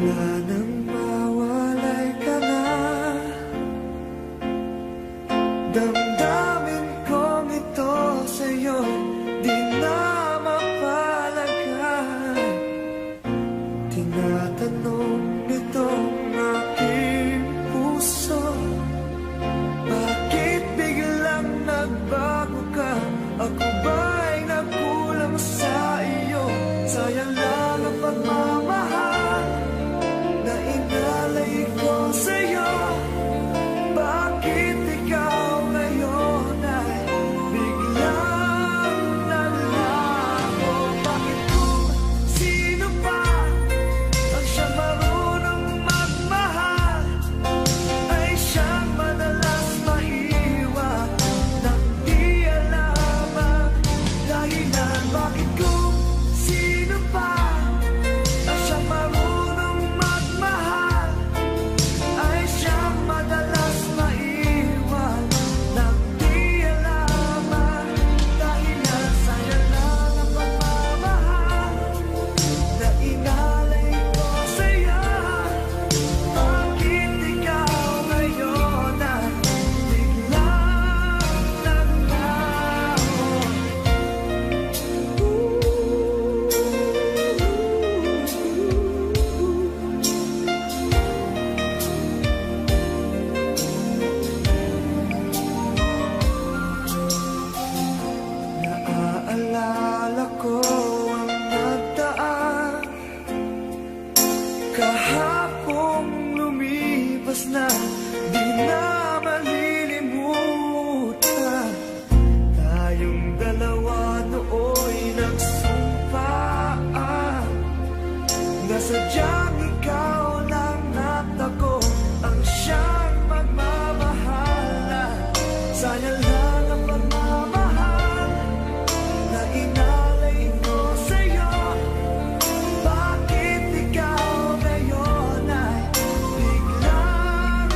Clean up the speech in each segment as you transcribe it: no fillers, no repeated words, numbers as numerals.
Mula nang mawalay ka na, damdamin kong ito sa'yo di na mapalagay. Tinatanong nitong aking puso, bakit biglang nagbago ka? Ako ba'y nagkulang sa iyo? Sayang lang ang pagmamahal na inalay ko sa'yo. Bakit ikaw ngayon ay biglang nalago? Bakit kung sino pa ang siyang marunong magmahal ay siyang madalas maiwan nang di alam ang dahilan? Bakit kung sino pa ang siyang marunong magmahal ay siyang madalas maiwan nang di alam ang dahilan? Sayang lang ang pagmamahal na inalay ko sa'yo. Bakit ikaw ngayon ay biglang naglaho? Naaalala ko ang nagdaan kahapong lumipas na, di na malilimutan. Tayong dalawa nooy nagsumpaan na sadyang ikaw lang at ako ang siyang magmamahalan. Sayang lang ang pagmamahal na inalay ko sa'yo. Bakit ikaw ngayon ay biglang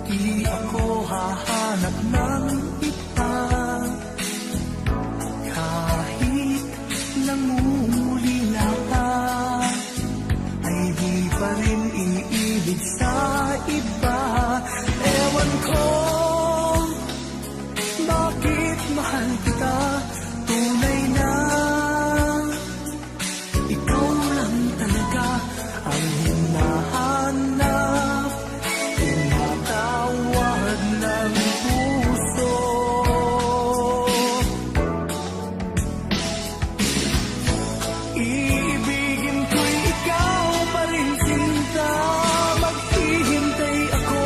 Di ako hahanap ng iba, kahit nangungulila ka, ay di pa rin iibig sa iba. Ewan ko bakit mahal kita, tunay na ikaw lang talaga ang hinahanap, tinatawag ng puso. Iibigin ko'y ikaw pa rin, sinta. Maghihintay ako,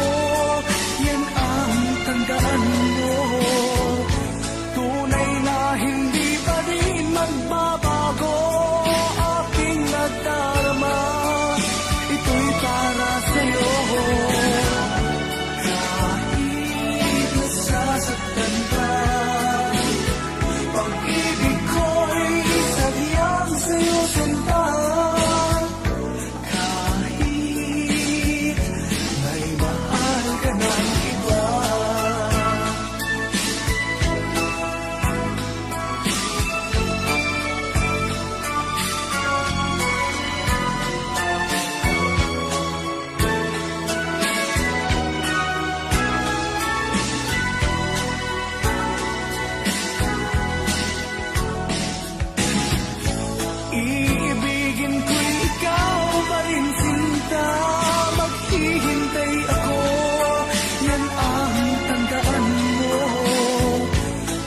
yan ang tandaan mo. Tunay na hindi pa rin magbabago aking nadarama, ito'y para sa'yo. Kahit nasasaktan ka, pag-ibig ko'y sadyang sa'yo, sinta. Kahit may mahal ka ng iba. Iibigin ko'y ikaw pa rin, sinta. Maghihintay ako, yan ang tandaan mo.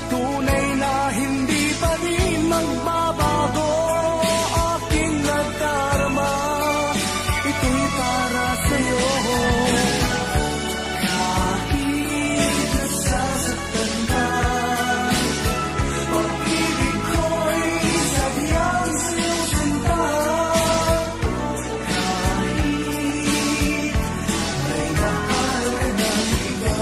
Tunay na hindi pa rin magbabago aking nadarama, ito'y para sa'yo. Kahit nasasaktan ka, pag-ibig ko'y sadyang sa'yo, sinta. Kahit may mahal ka ng iba.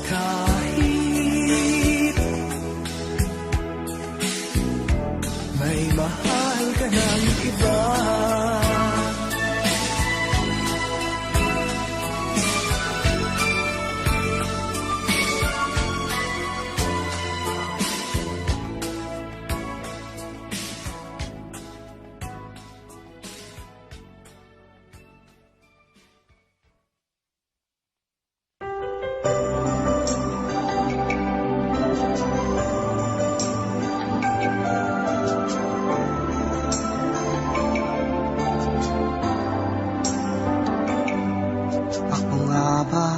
Kahit may mahal ka ng iba. Ako nga ba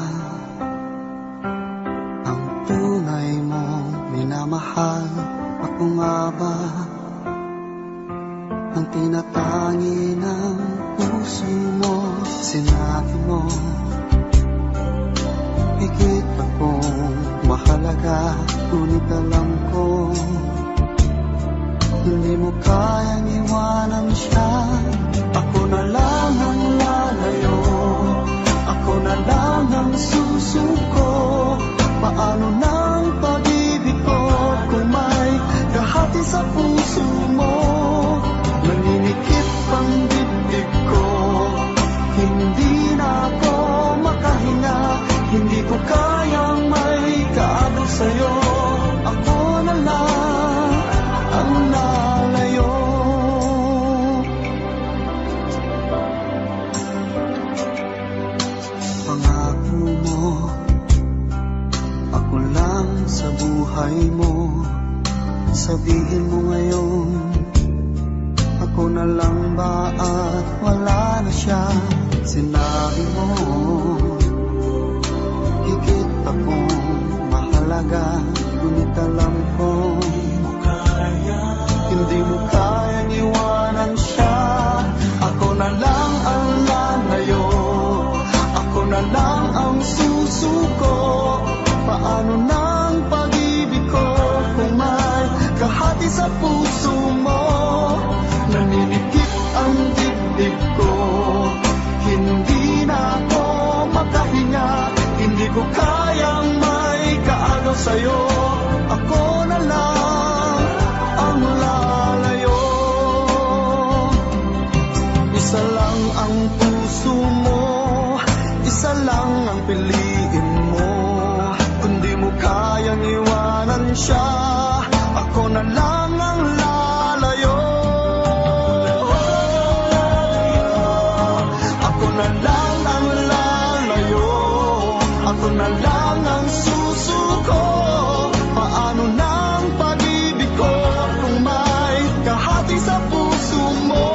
ang tunay mong minamahal? Ako nga ba ang tinatangi ng puso mo? Sinabi mo higit akong mahalaga, ngunit alam ko hindi mo kayang iwanan siya. Ako na lang ang lalayo, ako na lang ang susuko. Paano ng pag-ibig ko kung may kahati sa puso mo? Naninikip ang dibdib ko, hindi na ako makahinga. Hindi ko kayang may kaagaw sa'yo. Ako na lang ang lalayo. Pangako mo, ako lang sa buhay mo. Sabihin mo ngayon, ako na lang ba at wala na siya? Sinabi mo higit akong mahalaga, ngunit alam ko hindi mo kayang iwanan siya. Ako na lang ang lalayo, ako na lang ang susuko. Paano ng pag-ibig ko kung may kahati sa puso mo? Naninikip ang dibdib ko, hindi na ako makahinga. Hindi ko kayang may kaagaw sa'yo. Ako na lang ang lalayo. Isa lang ang puso mo, isa lang ang piliin mo. Kung di mo kayang iwanan siya, ako na lang ang lalayo. Ako na lang ang lalayo, ako na lang ang susuko. Paano na ang pag-ibig ko kung may kahati sa puso mo?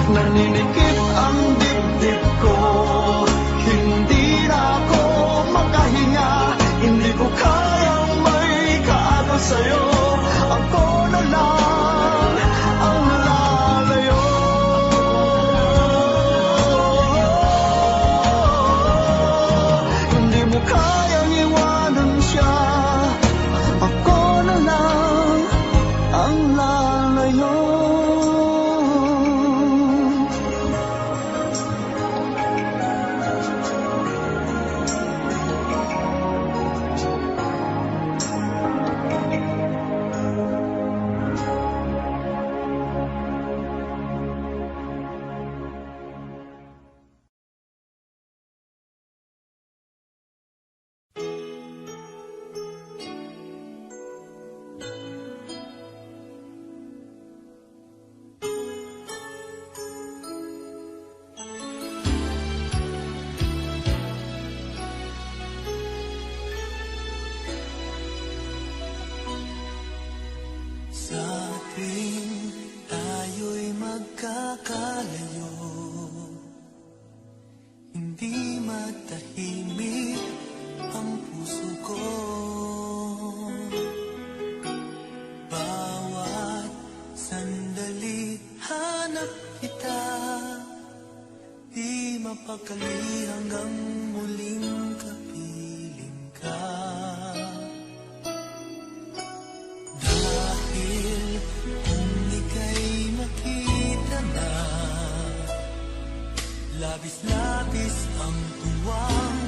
Naninikip ang dibdib ko, hindi na ako makahinga. Hindi ko kayang may kaagaw sa'yo, ako na lang ang lalayo. Hindi mo kayang iwanan siya, ako na lang ang lalayo. Sa tuwing tayo'y magkakalayo, hindi matahimik ang puso ko. Bawat sandali hanap kita, di mapakali hanggang muling kapiling ka. Dahil kung ika'y makita na, labis-labis ang tuwang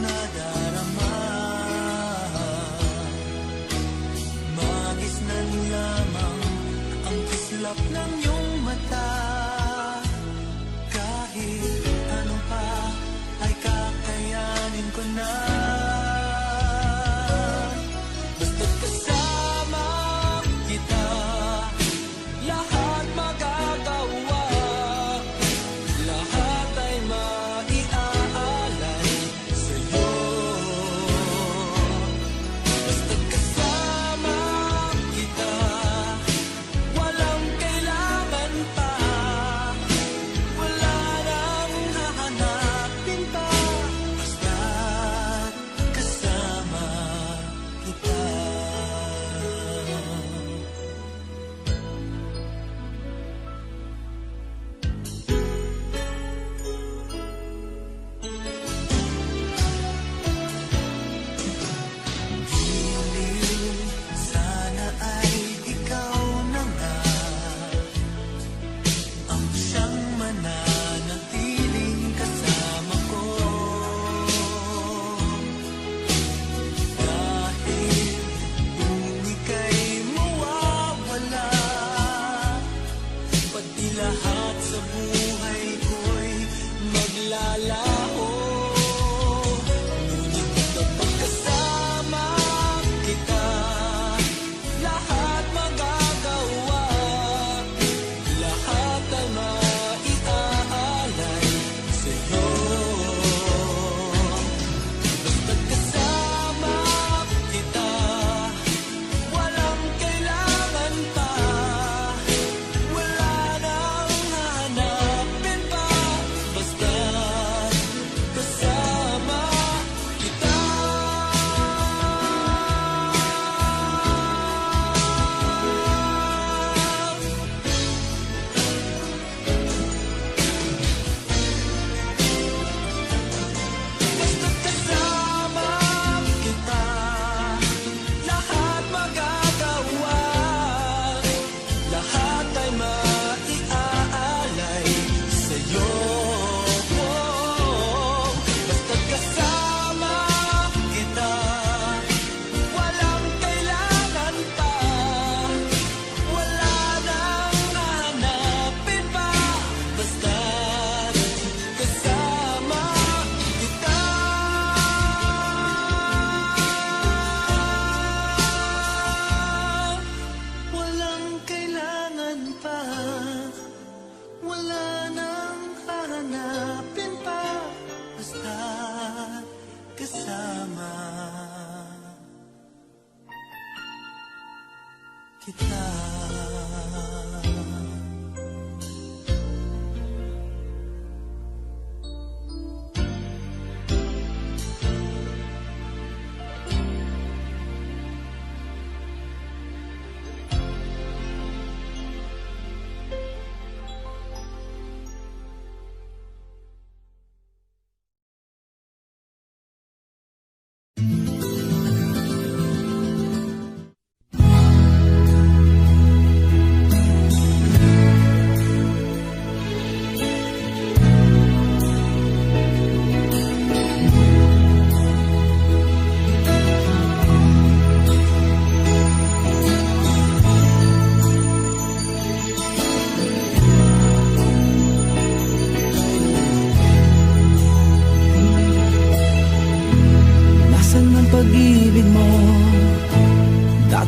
nadarama. Magisnan lamang ang kislap ng iyong mata. Kahit ano pa ay kakayanin ko na. Basta't kasama kita, lahat magagawa. Lahat ay maiaalay sa'yo. Basta't kasama kita, walang kailangan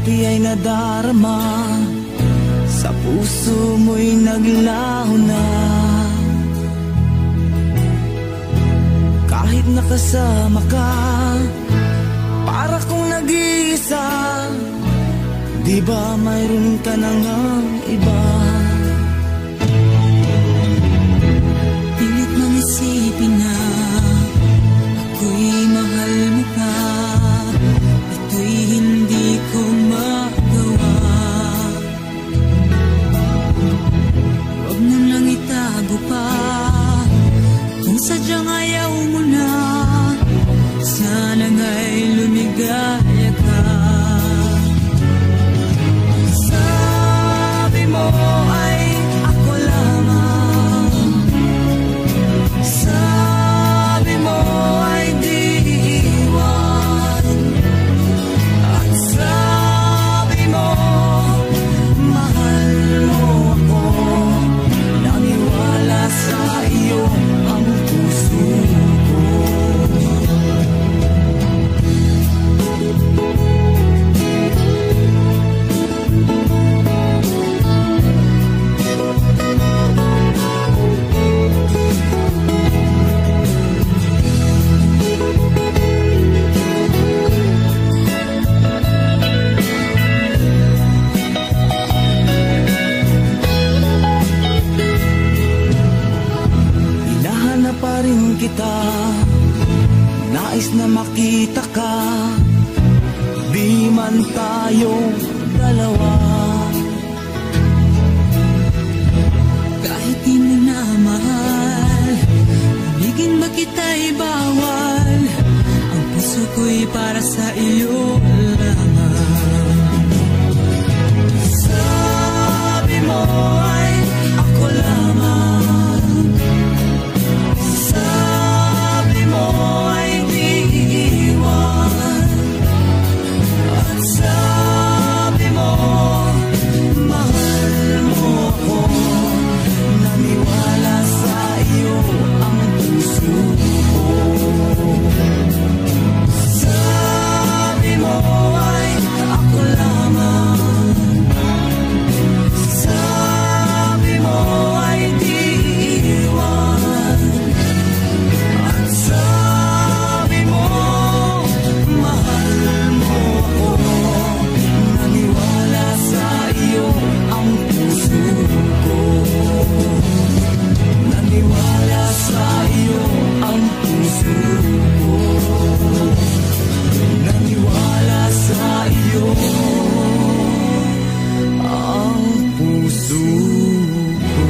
pati ay nadarama, sa puso mo'y naglaho na. Kahit nakasama ka, para kong nag-iisa, di ba mayroon ka na ngang iba? Pilit mang isipin na ako'y mahal mo pa, ito'y hindi ko magawa. Huwag mo nang itago pa, kung sadyang ayaw mo na, sana nga'y lumigaya ka. Sabi mo ay ako lamang, sabi mo ay di iwan, at sabi mo mahal mo ako, naniwala sa iyo ang puso ko. Hinahanap pa rin kita, nais na makita ka, di man tayong dalawa. Kahit di mo na mahal, ibigin ba kita'y bawal, ang puso ko'y para sa iyo lamang. Sabi mo ay ako lamang, sabi mo ay di iwan, at sabi mo mahal mo ako, naniwala sa iyo ang puso ko. Sabi mo ay ako lamang, sabi mo ay di iwan, at sabi mo mahal mo ako, naniwala sa iyo ang puso ko. Naniwala sa iyo ang puso ko, naniwala sa iyo ang puso ko.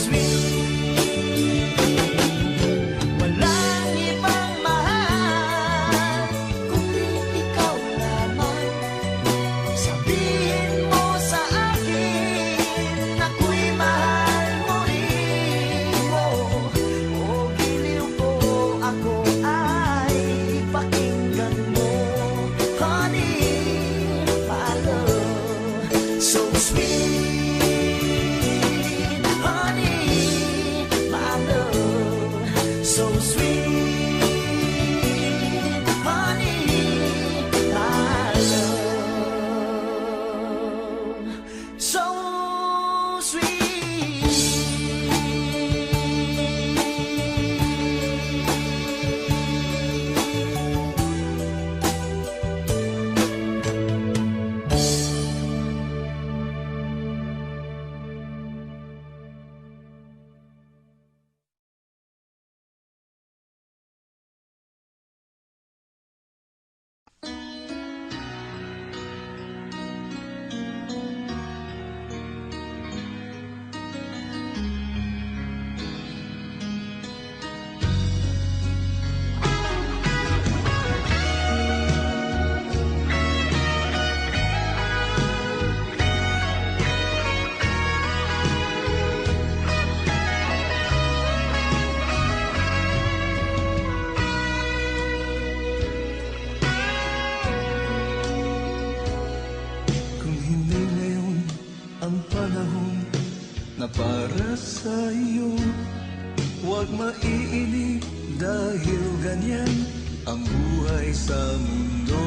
sweet. Walang ibang mahal kundi ikaw lamang. Sabihin mo sa akin ako'y mahal mo rin mo. O giliw ko, ako ay pakinggan mo. Honey, my love, so sweet. Honey, my love, so sweet. Honey, my love, so sweet. Kung hindi ngayon ang panahon na para sa iyo, huwag maiinip dahil ganyan ang buhay sa mundo.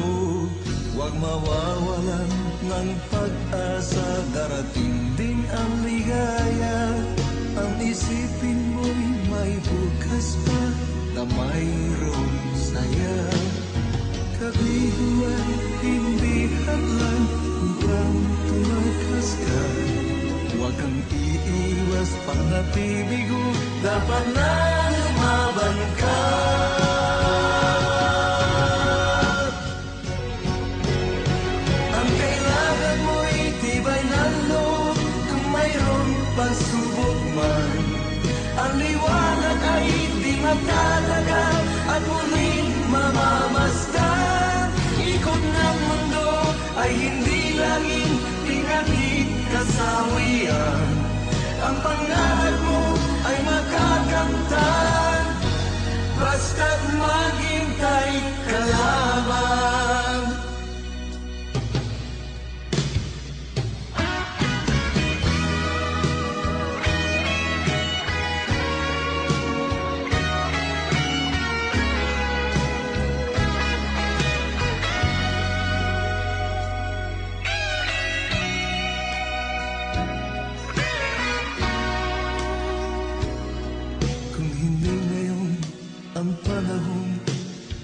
Huwag mawawalan ng pag-asa, darating din ang ligaya. Ang isipin mo'y may bukas pa na mayroong saya. Kabiguan, hindi hadlang upang tumakas ka. Huwag kang iiwas, pang-napibigo, dapat na lumaban ka. Ang kailangan mo'y tibay ng loob, kung mayroong pagsubok man. Ang liwanag ay di magtatagal at muling mamamasdan. Ikot ng mundo ay hindi laging pinagit kasawian. Ang pangarap mo ay makakamtan, basta't maghintay ka lamang. Kung hindi ngayon ang panahon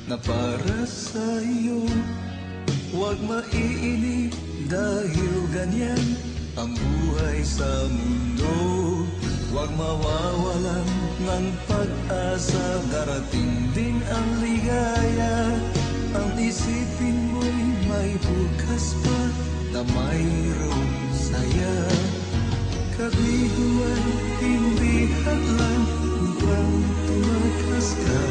na para sa iyo, huwag maiinip dahil ganyan ang buhay sa mundo. Huwag mawawalan ng pag-asa, darating din ang ligaya. Ang isipin mo'y may bukas pa na mayroong saya. Kabiguan, hindi hadlang upang tumakas ka.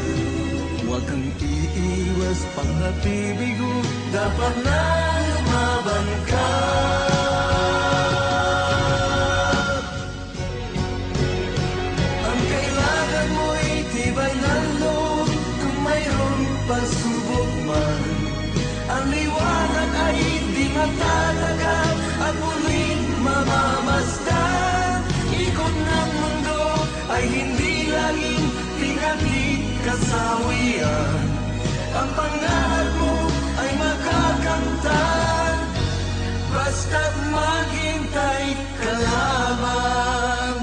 Huwag kang iiwas, pang-napibigo, dapat na lumaban ka. Ang kailangan mo'y tibay ng loob, kung mayroong pagsubok man. Ang liwanag ay di magtatagal at muling mamamasdan. Ikot ng mundo ay hindi laging pinagit kasawian. Ang pangarap mo ay makakamtan, basta't maghintay ka lamang.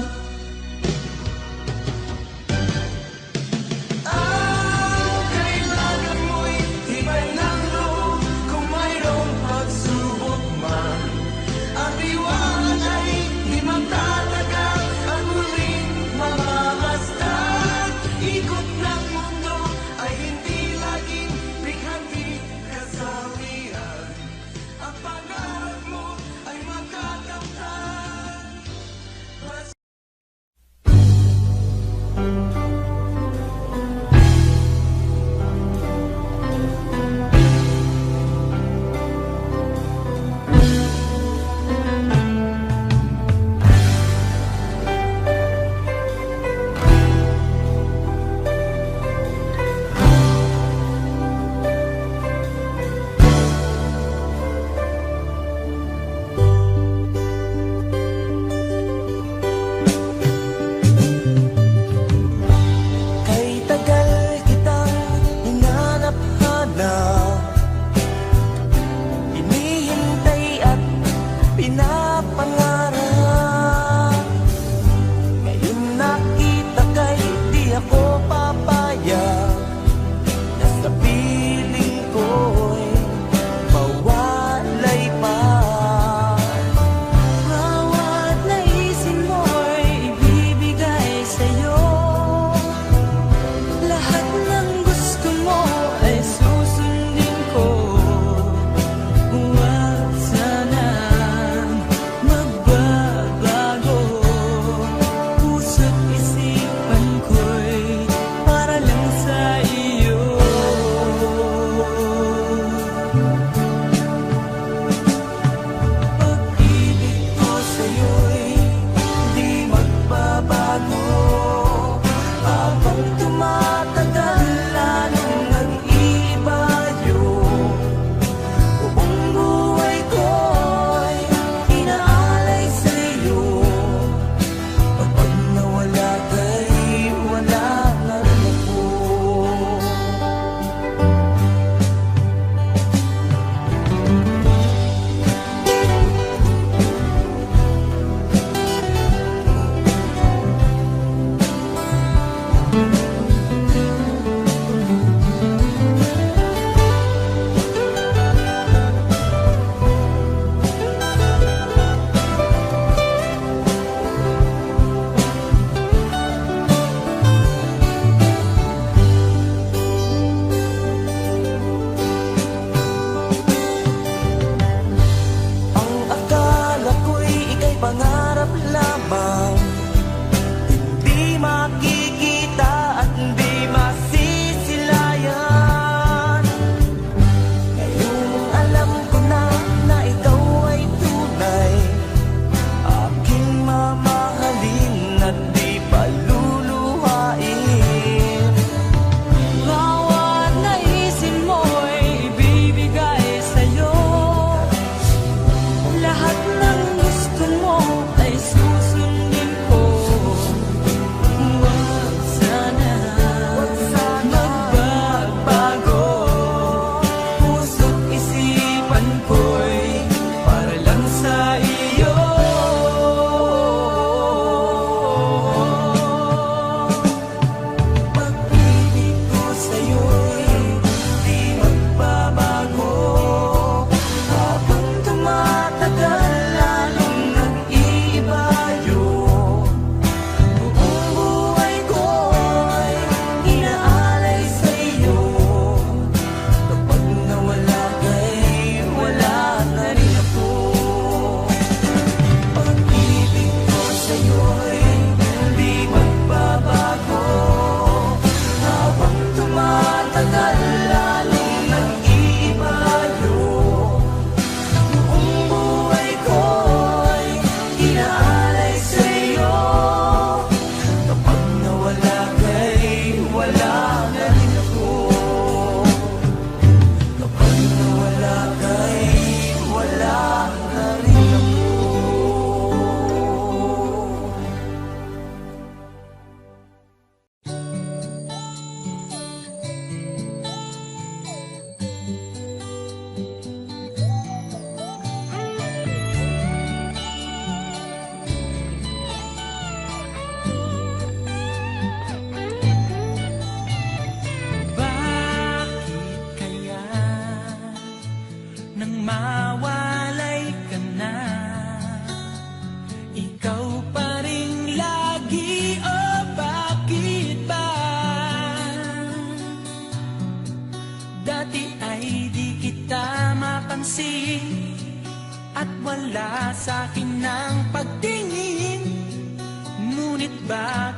Ang kailangan mo'y tibay ng loob, kung mayroong pagsubok man. Ang liwanag ay di magtatagal at muling mamamasdan. Ikot ng mundo ay hindi laging bighati kasawian. Ang pangarap mo ay makakamtan,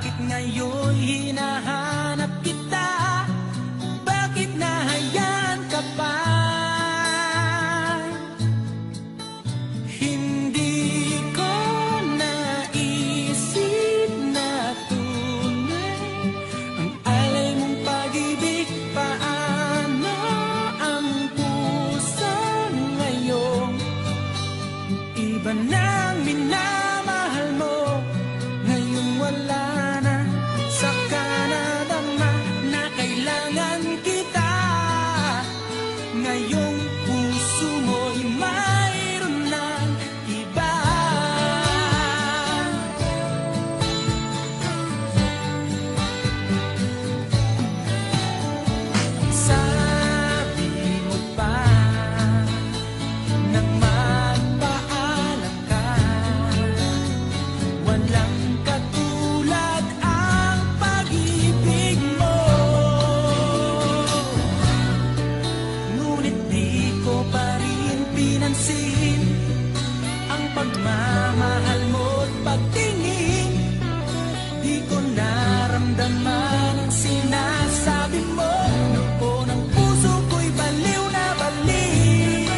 Bakit ngayon hinahanap kita? Bakit nahayaan ka pa? Hindi ko naisip na tunay ang alay mong pag-ibig. Paano ang puso ngayon? Iba nang minamahal mo, ngayon wala na. Saka nadama na kailangan kita. Ngayong puso mo'y mayroon ng iba. Sabi mo pa nang magpaalam ka, walang katulad ang pag-ibig mo. Ngunit di ko pa rin pinansin ang pagmamahal mo't pagtingin. Di ko naramdaman ang sinasabi mo. Noon ang puso ko'y baliw na baliw.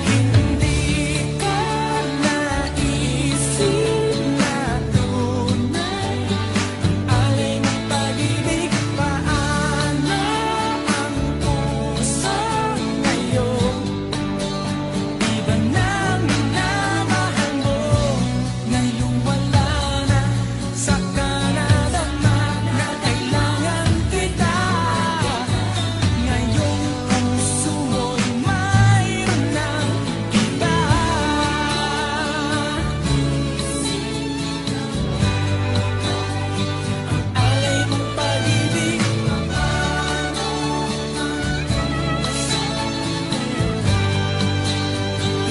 Hindi ko naisip na tunay ang alay ng pag-ibig. Paano ang puso ngayon? Iba nang minamahal mo, ngayon wala na. Saka nadama na kailangan kita. Ngayong puso mo'y mayroon ng iba. Alay mong pag-ibig.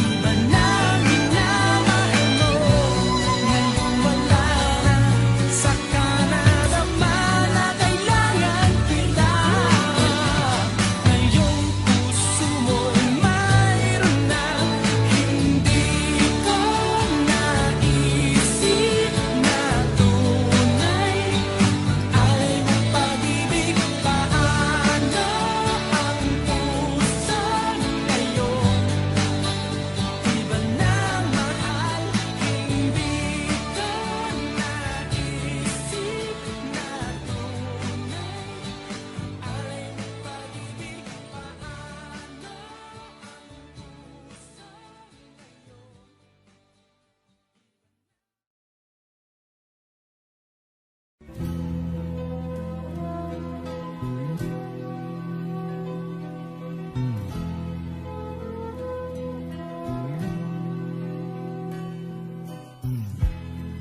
Iba nang minamahal mo, ngayon wala na. Saka nadama na kailangan kita. Ngayong puso mo'y mayroon na. Hindi ko naisip na tunay alay mong pag-ibig. Paano ang puso ngayon? Iba na mahal, hindi ko naisip na tunay alay mong pag-ibig.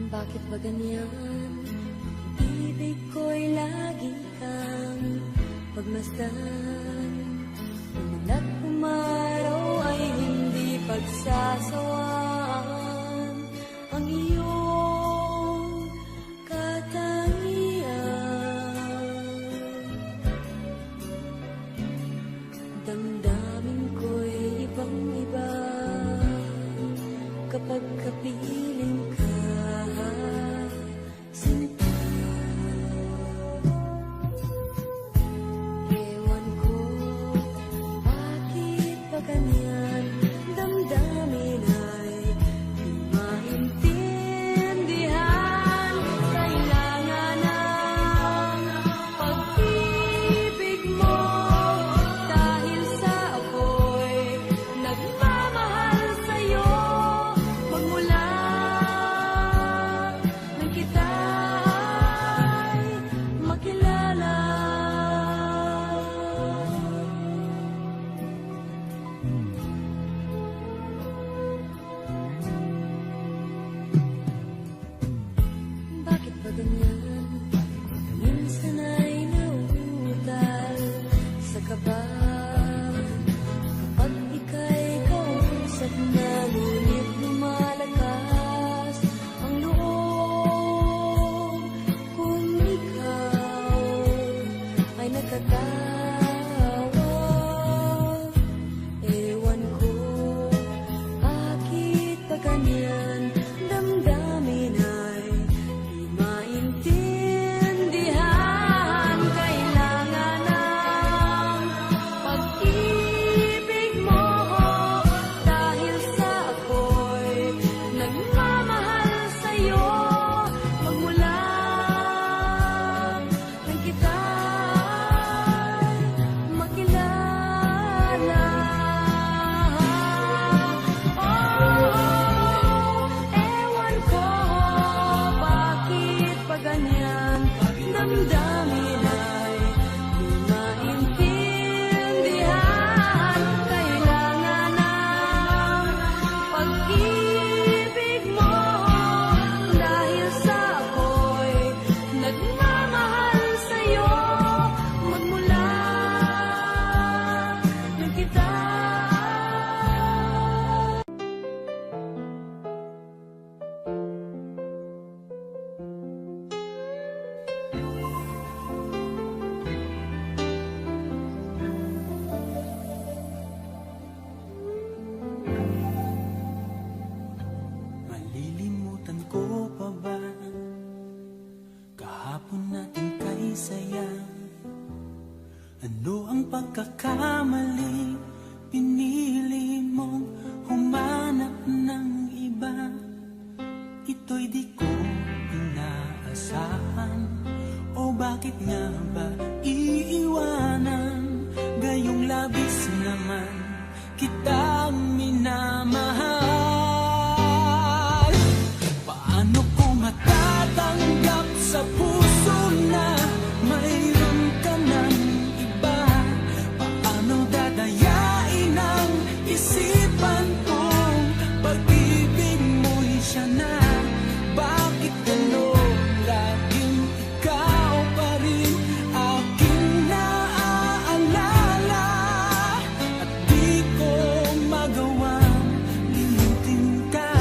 Bakit ba ganyan? Ibig ko'y lagi kang pagmasdan. Umulan umaraw ay hindi pagsasawaan. Ang iyong katangian, damdamin ko'y ibang-iba kapag kapiling ka. Sinta, ewan ko bakit ba ganyan, damdamin ay sa'yo magmula nang kita'y makilala. Ewan ko bakit pa ganyan damdamin ay di maintindihan. Kailangan ng pag-ibig mo dahil sa ako'y nagmamahal sa'yo magmula nang kita. Malilimutan ko pa ba kahapon natin kay saya? Ano ang pagkakamali? Pinili mong humanap ng iba. Ito'y di ko inaasahan. O bakit nga ba iiwanan? Gayong labis naman kitang minamahal. Paano ko matatanggap sa puso na mayroon ka ng iba? Paano dadayain ang isipan kong pag-ibig mo'y siya na? Bakit gano'n laging ikaw pa rin aking naaalala? At di ko magawang limutin ka.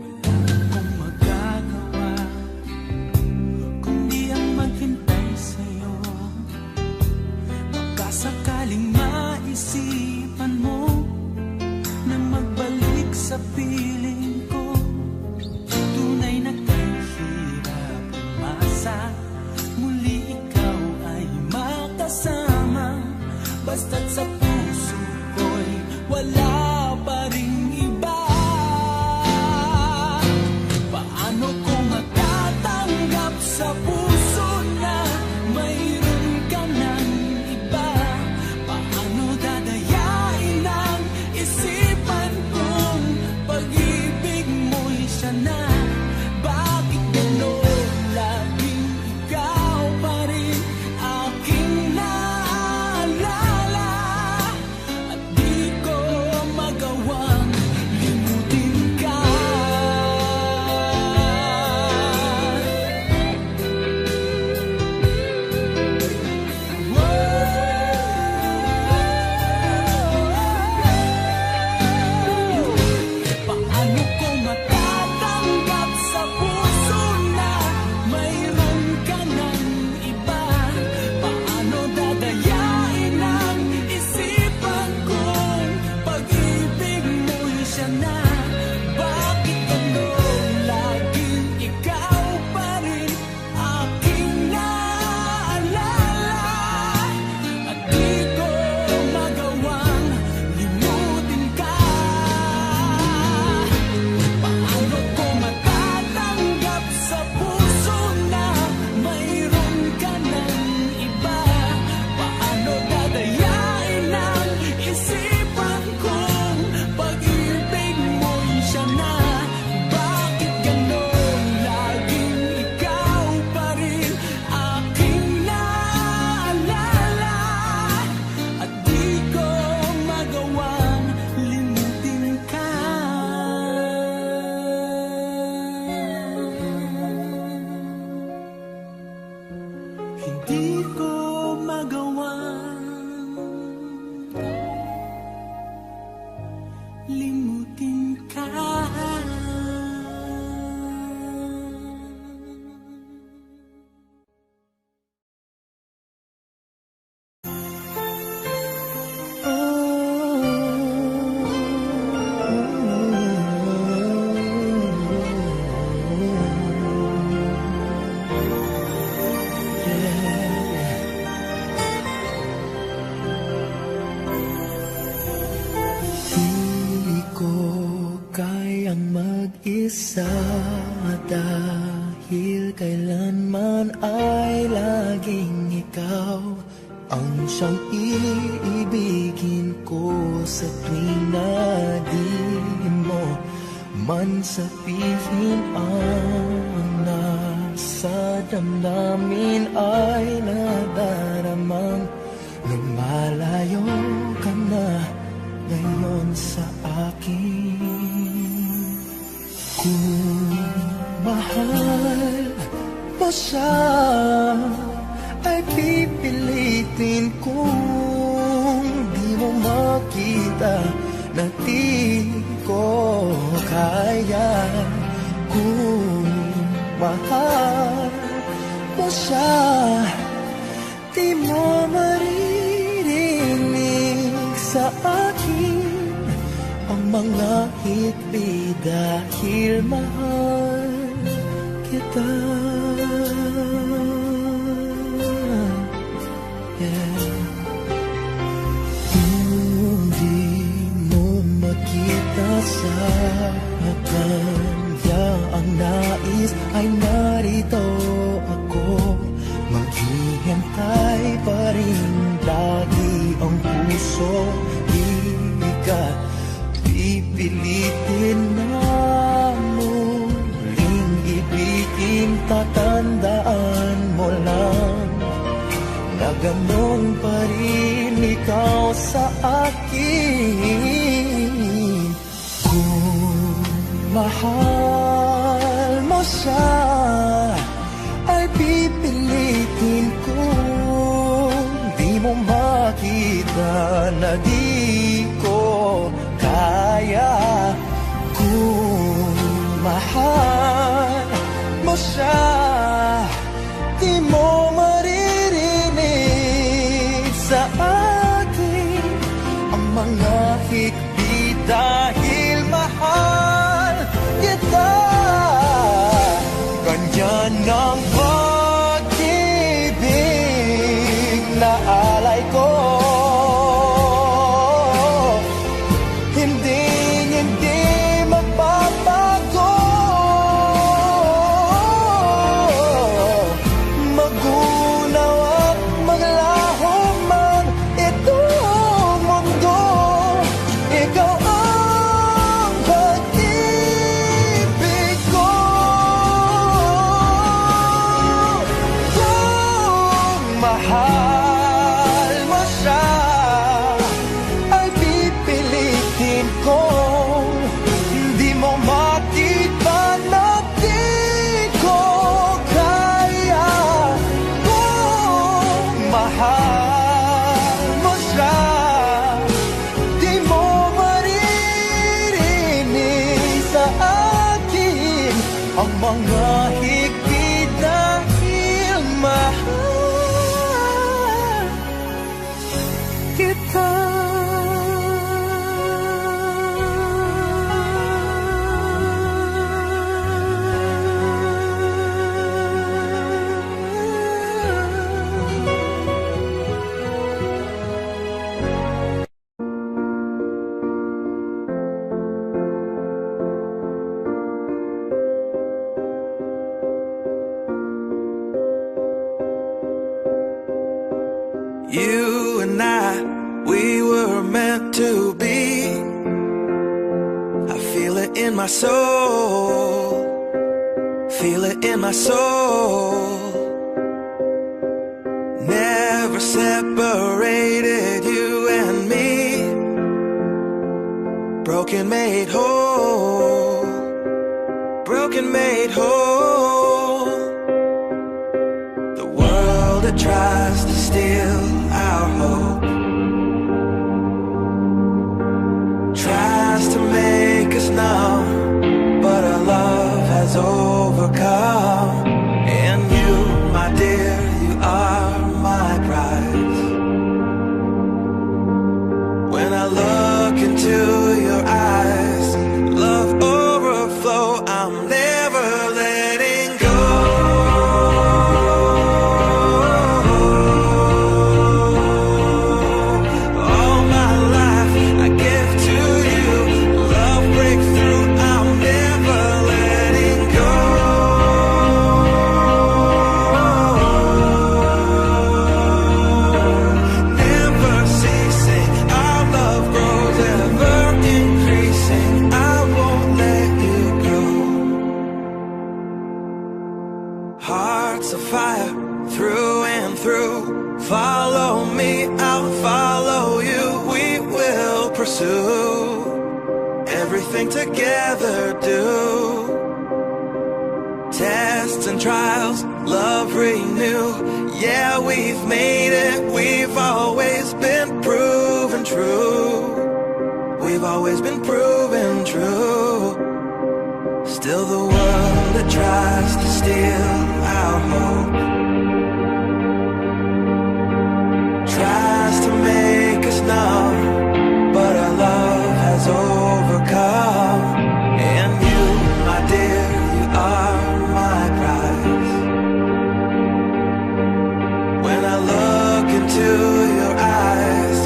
Wala akong magagawa kundi ang maghintay sa'yo. Baka sakaling maisipan mo na magbalik sa piling ko. Tunay na kahirap umasa, muli ikaw ay makasama. Basta't sa puso ko'y wala pa ring iba. Paano ko matatanggap sa puso na mayroon ka ng iba? Paano dadayain ang isipan kong pag-ibig mo'y siya na? Bakit gano'n laging ikaw pa rin aking naaalala? At di ko magawang limutin ka. Paano ko matatanggap sa puso na mayroon ka ng iba? Paano dadayain ang isipan kong pag-ibig mo'y siya na? Bakit gano'n laging ikaw pa rin aking naaalala? At di ko magawang limutin ka. Paano ko matatanggap sa puso na mayroon ka ng iba? Paano dadayain ang isipan kong pag-ibig mo'y siya na? Bakit gano'n laging ikaw pa rin aking naaalala? At di ko magawang limutin ka. Hindi ko magawang limutin ka. siyang iibigin ko sa tuwing na di mo man sabihin ang nasa damdamin ay nadaramang lumalayo ka na ngayon sa akin. Kung mahal mo siya ay pipilitin kung di mo makita na di ko kaya. Kung mahal mo siya, di mo maririnig sa akin ang mga hikbi dahil mahal kita. Kung di mo makita sa kanya ang nais ay narito ako, maghihintay pa rin lagi ang puso. Di ka pipilitin na muling ibigin, tatandaan mo lang na ganon pa rin ikaw sa akin. Kung mahal mo siya ay pipilitin kung di mo makita na di ko kaya. Kung mahal mo siya, di mo sa akin ang mga hikbi dahil mahal kita. Ganyan ang pag-ibig na alay ko, hindi magbabago. Magunaw at maglaho man itong mundo, ikaw ang pag-ibig ko. Kung mahal mo siya ay pipilitin ko, hindi mo makita na di ko kaya. Kung mahal mo siya, di mo maririnig sa akin ang mga higpit dahil mahal kita. You and I, we were meant to be. I feel it in my soul, feel it in my soul. Never separated, you and me. Broken made whole, broken made whole. The world that tries to steal our hope tries to make us numb, but our love has overcome. And you, my dear, you are my prize. When I look into your eyes, love overflow, I'm never letting everything together do. Tests and trials, love renew. Yeah, we've made it, we've always been proven true. We've always been proven true. Still the world that tries to steal our hope tries to make us numb, but our love has overcome. And you, my dear, you are my prize. When I look into your eyes,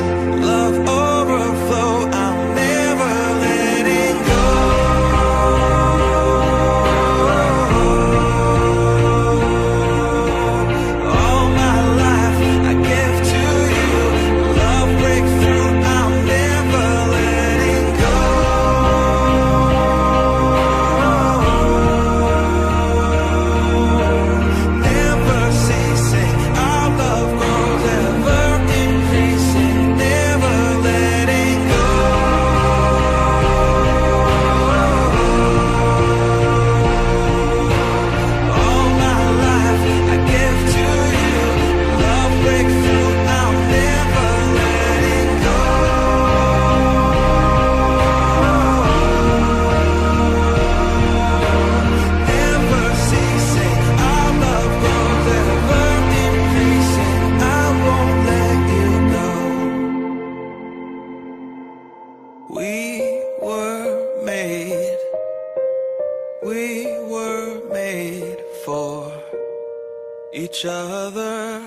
love overflow, I'm never letting go. All my life I give to you. Love breakthrough, I'm never letting go. Never ceasing, our love grows, ever increasing, never letting go. All my life I give to you. Love breakthrough, I'm never letting go. Never ceasing, our love grows, ever increasing, I won't let you go. We were made for each other.